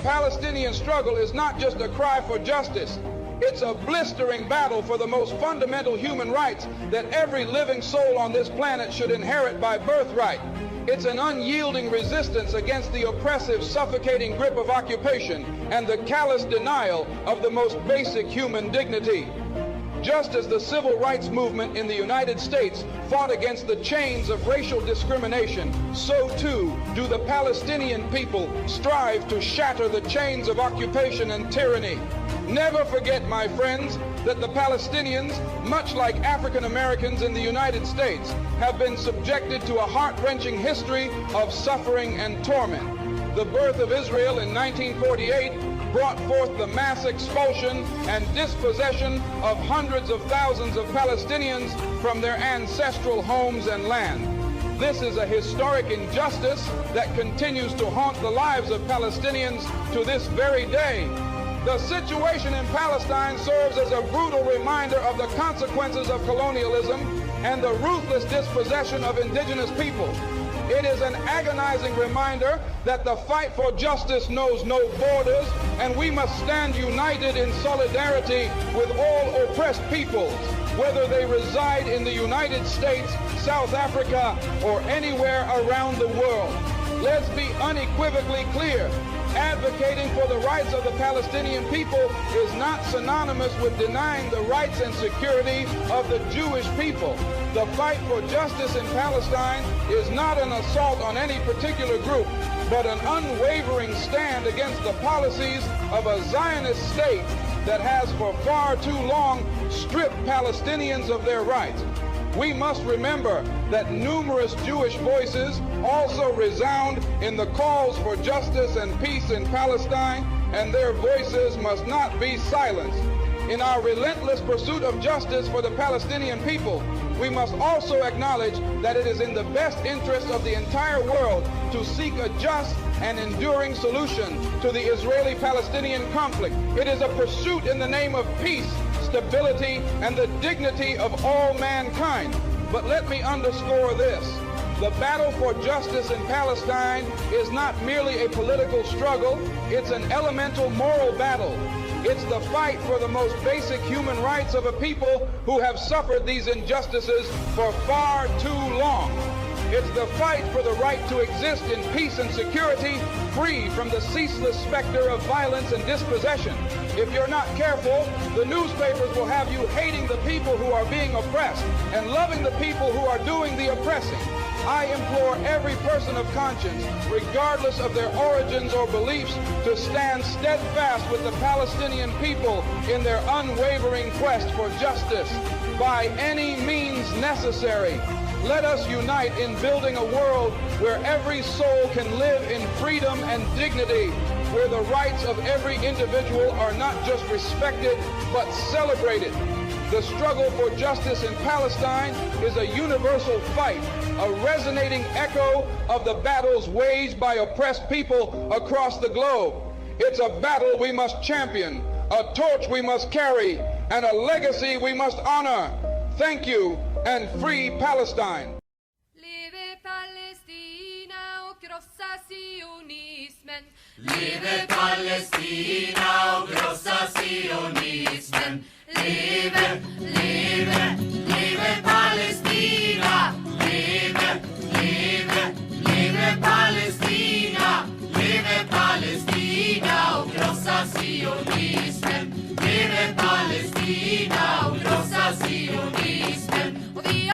Palestinian struggle is not just a cry for justice. It's a blistering battle for the most fundamental human rights that every living soul on this planet should inherit by birthright. It's an unyielding resistance against the oppressive, suffocating grip of occupation and the callous denial of the most basic human dignity. Just as the civil rights movement in the United States fought against the chains of racial discrimination, so too do the Palestinian people strive to shatter the chains of occupation and tyranny. Never forget, my friends, that the Palestinians, much like African Americans in the United States, have been subjected to a heart-wrenching history of suffering and torment. The birth of Israel in 1948 brought forth the mass expulsion and dispossession of hundreds of thousands of Palestinians from their ancestral homes and land. This is a historic injustice that continues to haunt the lives of Palestinians to this very day. The situation in Palestine serves as a brutal reminder of the consequences of colonialism and the ruthless dispossession of indigenous peoples. It is an agonizing reminder that the fight for justice knows no borders, and we must stand united in solidarity with all oppressed peoples, whether they reside in the United States, South Africa, or anywhere around the world. Let's be unequivocally clear. Advocating for the rights of the Palestinian people is not synonymous with denying the rights and security of the Jewish people. The fight for justice in Palestine is not an assault on any particular group, but an unwavering stand against the policies of a Zionist state that has for far too long stripped Palestinians of their rights. We must remember that numerous Jewish voices also resound in the calls for justice and peace in Palestine, and their voices must not be silenced. In our relentless pursuit of justice for the Palestinian people, we must also acknowledge that it is in the best interest of the entire world to seek a just and enduring solution to the Israeli-Palestinian conflict. It is a pursuit in the name of peace, stability, and the dignity of all mankind. But let me underscore this. The battle for justice in Palestine is not merely a political struggle, it's an elemental moral battle. It's the fight for the most basic human rights of a people who have suffered these injustices for far too long. It's the fight for the right to exist in peace and security, free from the ceaseless specter of violence and dispossession. If you're not careful, the newspapers will have you hating the people who are being oppressed and loving the people who are doing the oppressing. I implore every person of conscience, regardless of their origins or beliefs, to stand steadfast with the Palestinian people in their unwavering quest for justice by any means necessary. Let us unite in building a world where every soul can live in freedom and dignity, where the rights of every individual are not just respected, but celebrated. The struggle for justice in Palestine is a universal fight, a resonating echo of the battles waged by oppressed people across the globe. It's a battle we must champion, a torch we must carry, and a legacy we must honor. Thank you, and free Palestine. Leve Palestina och krossa sionismen. Leve Palestina och krossa sionismen. Leve, leve, leve Palestina. Leve, leve, leve Palestina. Leve Palestina och krossa sionismen.